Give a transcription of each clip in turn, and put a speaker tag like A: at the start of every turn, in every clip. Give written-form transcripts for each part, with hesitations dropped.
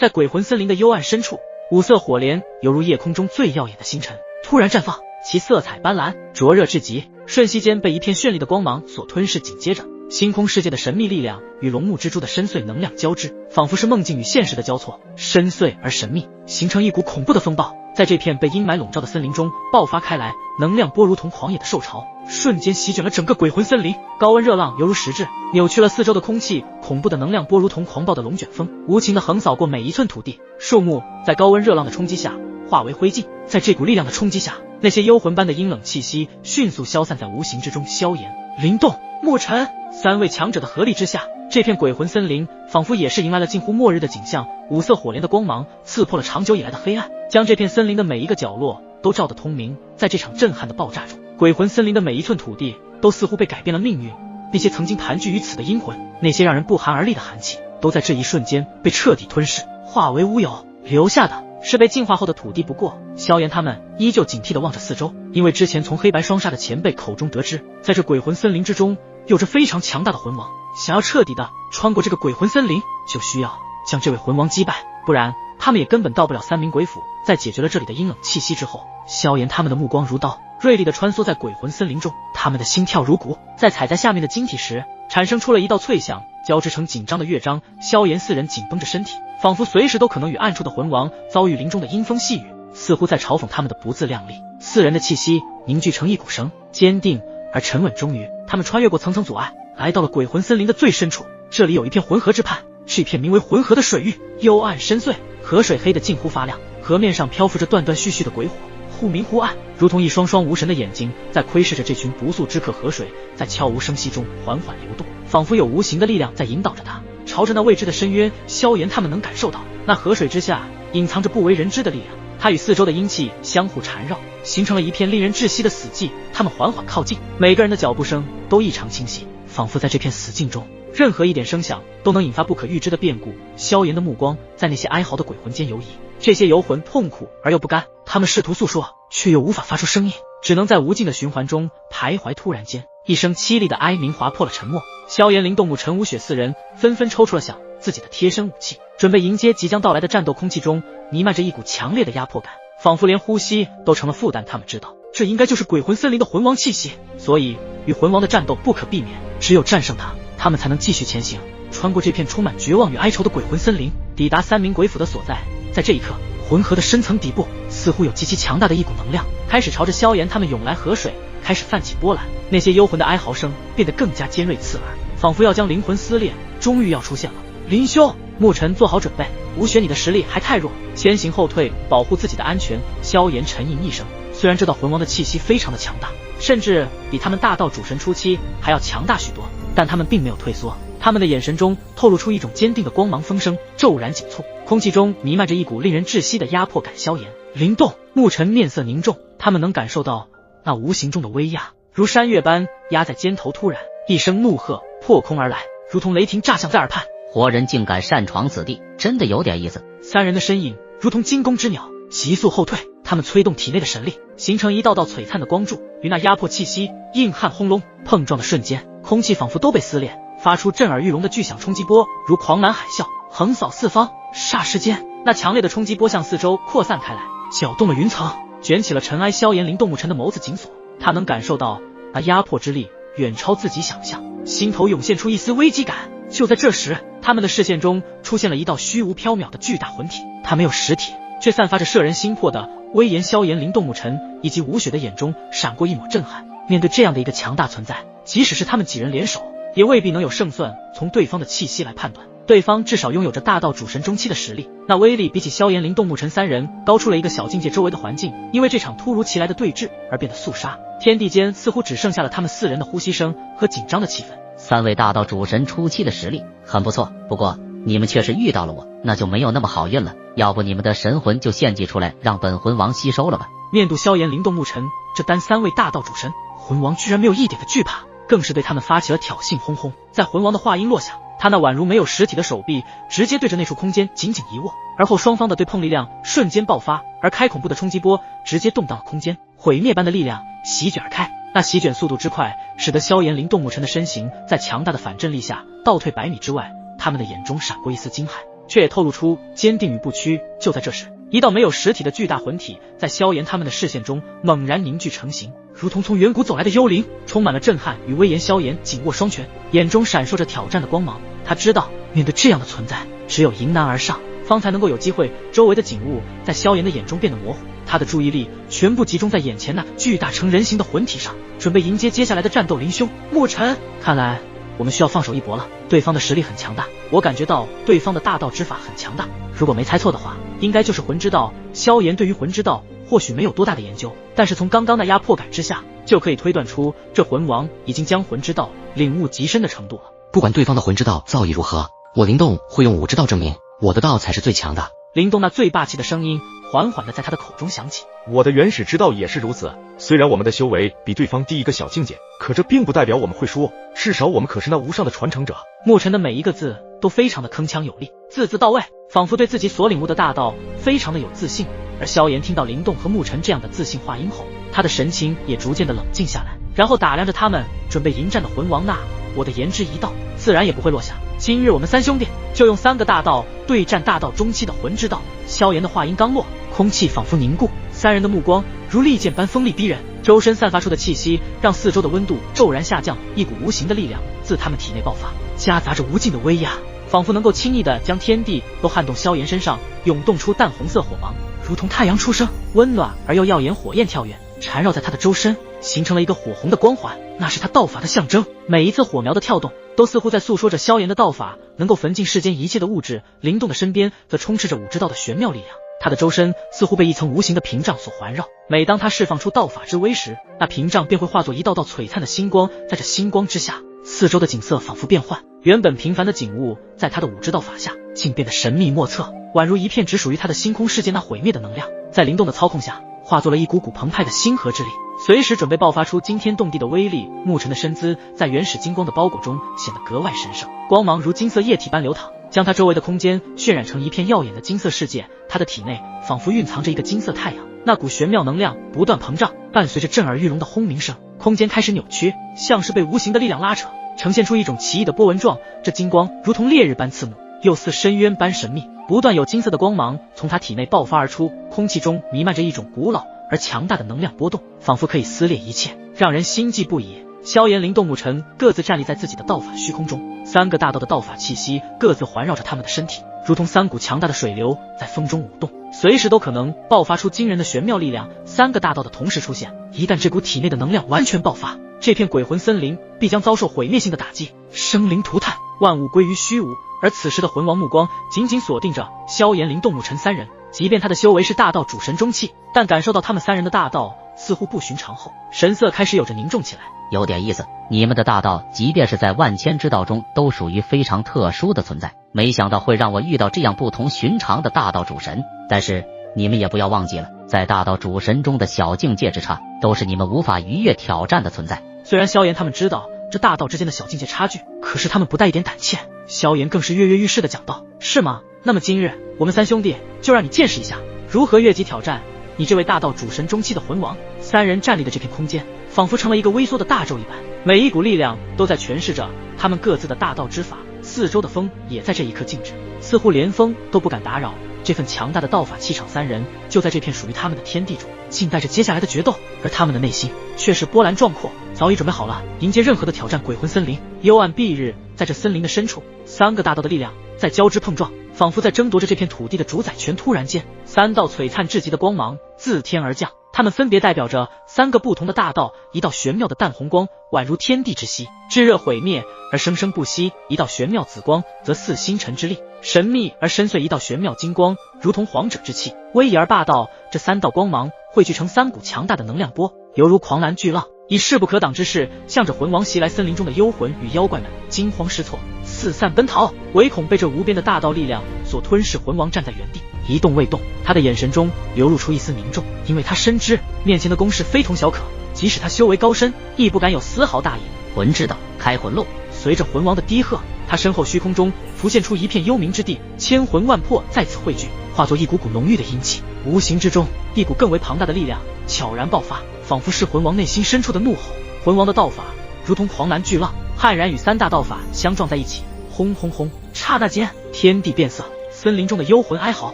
A: 在鬼魂森林的幽暗深处，五色火莲犹如夜空中最耀眼的星辰，突然绽放，其色彩斑斓，灼热至极，瞬息间被一片绚丽的光芒所吞噬。紧接着，星空世界的神秘力量与龙目蜘蛛的深邃能量交织，仿佛是梦境与现实的交错，深邃而神秘，形成一股恐怖的风暴，在这片被阴霾笼罩的森林中爆发开来，能量波如同狂野的兽潮，瞬间席卷了整个鬼魂森林。高温热浪犹如实质，扭曲了四周的空气，恐怖的能量波如同狂暴的龙卷风，无情地横扫过每一寸土地。树木在高温热浪的冲击下化为灰烬，在这股力量的冲击下，那些幽魂般的阴冷气息迅速消散在无形之中。萧炎、灵动、沐尘三位强者的合力之下，这片鬼魂森林仿佛也是迎来了近乎末日的景象。五色火莲的光芒刺破了长久以来的黑暗，将这片森林的每一个角落都照得通明。在这场震撼的爆炸中，鬼魂森林的每一寸土地都似乎被改变了命运。那些曾经盘踞于此的阴魂，那些让人不寒而栗的寒气，都在这一瞬间被彻底吞噬，化为乌有。留下的是被净化后的土地。不过萧炎他们依旧警惕地望着四周，因为之前从黑白双煞的前辈口中得知，在这鬼魂森林之中有着非常强大的魂王，想要彻底的穿过这个鬼魂森林，就需要将这位魂王击败，不然他们也根本到不了三明鬼府。在解决了这里的阴冷气息之后，萧炎他们的目光如刀，锐利地穿梭在鬼魂森林中，他们的心跳如鼓，在踩在下面的晶体时产生出了一道脆响，交织成紧张的乐章。萧炎四人紧绷着身体，仿佛随时都可能与暗处的魂王遭遇林中的阴风细雨，似乎在嘲讽他们的不自量力。四人的气息凝聚成一股绳，坚定而沉稳。终于他们穿越过层层阻碍，来到了鬼魂森林的最深处。这里有一片浑河之畔，是一片名为浑河的水域，幽暗深邃，河水黑得近乎发亮，河面上漂浮着断断续续的鬼火，忽明忽暗，如同一双双无神的眼睛在窥视着这群不速之客。河水在悄无声息中缓缓流动，仿佛有无形的力量在引导着它，朝着那未知的深渊。萧炎他们能感受到，那河水之下隐藏着不为人知的力量，它与四周的阴气相互缠绕，形成了一片令人窒息的死寂。他们缓缓靠近，每个人的脚步声都异常清晰，仿佛在这片死境中，任何一点声响都能引发不可预知的变故。萧炎的目光在那些哀嚎的鬼魂间游移，这些游魂痛苦而又不甘，他们试图诉说，却又无法发出声音，只能在无尽的循环中徘徊。突然间，一声凄厉的哀鸣划破了沉默。萧炎、灵动、沐尘、吴雪四人纷纷抽出了自己的贴身武器，准备迎接即将到来的战斗。空气中弥漫着一股强烈的压迫感，仿佛连呼吸都成了负担。他们知道，这应该就是鬼魂森林的魂王气息，所以与魂王的战斗不可避免，只有战胜他，他们才能继续前行，穿过这片充满绝望与哀愁的鬼魂森林，抵达三明鬼府的所在。在这一刻，浑河的深层底部似乎有极其强大的一股能量，开始朝着萧炎他们涌来。河水开始泛起波澜，那些幽魂的哀嚎声变得更加尖锐刺耳，仿佛要将灵魂撕裂。终于要出现了。林兄，沐尘做好准备，吴雪你的实力还太弱，先行后退，保护自己的安全。萧炎沉吟一声，虽然知道魂王的气息非常的强大，甚至比他们大道主神初期还要强大许多，但他们并没有退缩，他们的眼神中透露出一种坚定的光芒。风声骤然紧促，空气中弥漫着一股令人窒息的压迫感。萧炎、灵动、沐尘面色凝重，他们能感受到那无形中的威压，如山岳般压在肩头。突然一声怒喝破空而来，如同雷霆炸响在耳畔，
B: 活人竟敢擅闯此地，真的有点意思。
A: 三人的身影如同惊弓之鸟，急速后退，他们催动体内的神力，形成一道道璀璨的光柱，与那压迫气息硬汉轰隆碰撞的瞬间，空气仿佛都被撕裂，发出震耳欲聋的巨响。冲击波如狂澜海啸横扫四方，霎时间那强烈的冲击波向四周扩散开来，搅动了云层，卷起了尘埃。萧炎、灵动、沐尘的眸子紧锁，他能感受到那压迫之力远超自己想象，心头涌现出一丝危机感。就在这时，他们的视线中出现了一道虚无缥缈的巨大魂体，它没有实体，却散发着摄人心魄的威严。萧炎、灵动、沐尘以及吴雪的眼中闪过一抹震撼，面对这样的一个强大存在，即使是他们几人联手，也未必能有胜算。从对方的气息来判断，对方至少拥有着大道主神中期的实力，那威力比起萧炎、灵动、沐尘三人高出了一个小境界。周围的环境因为这场突如其来的对峙而变得肃杀，天地间似乎只剩下了他们四人的呼吸声和紧张的气氛。
B: 三位大道主神初期的实力很不错，不过你们却是遇到了我，那就没有那么好运了。要不你们的神魂就献祭出来，让本魂王吸收了吧。
A: 面对萧炎、灵动、沐尘这单三位大道主神，魂王居然没有一点的惧怕，更是对他们发起了挑衅。轰轰，在魂王的话音落下，他那宛如没有实体的手臂直接对着那处空间紧紧一握，而后双方的对碰力量瞬间爆发，而开恐怖的冲击波直接动荡了空间，毁灭般的力量席卷而开。那席卷速度之快，使得萧炎、灵动、沐尘的身形在强大的反震力下倒退100米之外，他们的眼中闪过一丝惊骇，却也透露出坚定与不屈。就在这时，一道没有实体的巨大魂体在萧炎他们的视线中猛然凝聚成型，如同从远古走来的幽灵，充满了震撼与威严。萧炎紧握双拳，眼中闪烁着挑战的光芒。他知道，面对这样的存在，只有迎难而上，方才能够有机会。周围的景物在萧炎的眼中变得模糊，他的注意力全部集中在眼前那巨大成人形的魂体上，准备迎接接下来的战斗。林兄，牧尘，看来我们需要放手一搏了。对方的实力很强大，我感觉到对方的大道之法很强大，如果没猜错的话，应该就是魂之道。萧炎对于魂之道或许没有多大的研究，但是从刚刚那压迫感之下，就可以推断出这魂王已经将魂之道领悟极深的程度了。
C: 不管对方的魂之道造诣如何，我灵动会用武之道证明我的道才是最强的。
A: 灵动那最霸气的声音缓缓地在他的口中响起。
D: 我的原始之道也是如此，虽然我们的修为比对方低一个小境界，可这并不代表我们会输，至少我们可是那无上的传承者。
A: 牧尘的每一个字都非常的铿锵有力，字字到位，仿佛对自己所领悟的大道非常的有自信。而萧炎听到灵动和牧尘这样的自信话音后，他的神情也逐渐的冷静下来，然后打量着他们准备迎战的魂王。那我的言之一道，自然也不会落下。今日我们三兄弟就用3个大道对战大道中期的魂之道。萧炎的话音刚落，空气仿佛凝固，三人的目光如利剑般锋利逼人，周身散发出的气息让四周的温度骤然下降，一股无形的力量自他们体内爆发，夹杂着无尽的威压，仿佛能够轻易的将天地都撼动。萧炎身上涌动出淡红色火芒，如同太阳出生，温暖而又耀眼。火焰跳跃缠绕在他的周身，形成了一个火红的光环，那是他道法的象征。每一次火苗的跳动都似乎在诉说着萧炎的道法能够焚尽世间一切的物质。灵动的身边则充斥着武之道的玄妙力量，他的周身似乎被一层无形的屏障所环绕，每当他释放出道法之威时，那屏障便会化作一道道璀璨的星光。在这星光之下，四周的景色仿佛变幻，原本平凡的景物在他的武之道法下竟变得神秘莫测，宛如一片只属于他的星空世界。那毁灭的能量在灵动的操控下化作了一股股澎湃的星河之力，随时准备爆发出惊天动地的威力。牧尘的身姿在原始金光的包裹中显得格外神圣，光芒如金色液体般流淌，将他周围的空间渲染成一片耀眼的金色世界。他的体内仿佛蕴藏着一个金色太阳，那股玄妙能量不断膨胀，伴随着震耳欲聋的轰鸣声，空间开始扭曲，像是被无形的力量拉扯，呈现出一种奇异的波纹状。这金光如同烈日般刺目，又似深渊般神秘，不断有金色的光芒从他体内爆发而出，空气中弥漫着一种古老而强大的能量波动，仿佛可以撕裂一切，让人心悸不已。萧炎、灵动、牧尘各自站立在自己的道法虚空中，3个大道的道法气息各自环绕着他们的身体，如同3股强大的水流在风中舞动，随时都可能爆发出惊人的玄妙力量。3个大道的同时出现，一旦这股体内的能量完全爆发，这片鬼魂森林必将遭受毁灭性的打击，生灵涂炭，万物归于虚无。而此时的魂王目光紧紧锁定着萧炎、灵动、牧尘3人，即便他的修为是大道主神中期，但感受到他们3人的大道似乎不寻常后，神色开始有着凝重起来。
B: 有点意思，你们的大道即便是在万千之道中都属于非常特殊的存在，没想到会让我遇到这样不同寻常的大道主神。但是你们也不要忘记了，在大道主神中的小境界之差，都是你们无法逾越挑战的存在。
A: 虽然萧炎他们知道这大道之间的小境界差距，可是他们不带一点胆怯。萧炎更是跃跃欲试地讲道：是吗？那么今日我们3兄弟就让你见识一下如何越级挑战你这位大道主神中期的魂王。3人站立的这片空间仿佛成了一个微缩的大洲一般，每一股力量都在诠释着他们各自的大道之法，四周的风也在这一刻静止，似乎连风都不敢打扰这份强大的道法气场。3人就在这片属于他们的天地中静待着接下来的决斗，而他们的内心却是波澜壮阔，早已准备好了迎接任何的挑战。鬼魂森林幽暗蔽日，在这森林的深处，3个大道的力量在交织碰撞，仿佛在争夺着这片土地的主宰权。突然间，3道璀璨至极的光芒自天而降，它们分别代表着3个不同的大道。一道玄妙的淡红光宛如天地之息，炙热毁灭而生生不息；一道玄妙紫光则似星辰之力，神秘而深邃；一道玄妙金光如同皇者之气，威仪而霸道。这3道光芒汇聚成3股强大的能量波，犹如狂澜巨浪，以势不可挡之势向着魂王袭来。森林中的幽魂与妖怪们惊慌失措，四散奔逃，唯恐被这无边的大道力量所吞噬。魂王站在原地一动未动，他的眼神中流露出一丝凝重，因为他深知面前的攻势非同小可，即使他修为高深，亦不敢有丝毫大意。
B: 魂之道，开魂路！
A: 随着魂王的低喝，他身后虚空中浮现出一片幽冥之地，千魂万魄在此汇聚，化作一股股浓郁的阴气。无形之中，一股更为庞大的力量悄然爆发，仿佛是魂王内心深处的怒吼。魂王的道法如同狂澜巨浪，悍然与3大道法相撞在一起，轰轰轰！刹那间，天地变色森林中的幽魂哀嚎，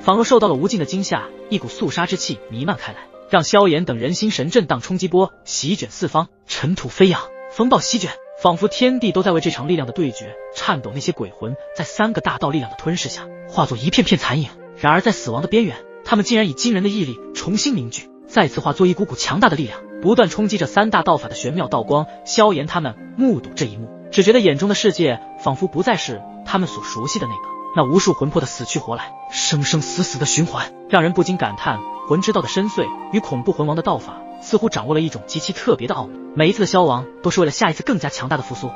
A: 仿若受到了无尽的惊吓，一股肃杀之气弥漫开来，让萧炎等人心神震荡，冲击波席卷四方，尘土飞扬，风暴席卷，仿佛天地都在为这场力量的对决颤抖。那些鬼魂在3个大道力量的吞噬下，化作一片片残影。然而在死亡的边缘，他们竟然以惊人的毅力重新凝聚，再次化作一股股强大的力量，不断冲击着3大道法的玄妙道光。萧炎他们目睹这一幕，只觉得眼中的世界仿佛不再是他们所熟悉的那无数魂魄的死去活来，生生死死的循环，让人不禁感叹魂之道的深邃与恐怖魂王的道法似乎掌握了一种极其特别的奥秘。每一次的消亡都是为了下一次更加强大的复苏。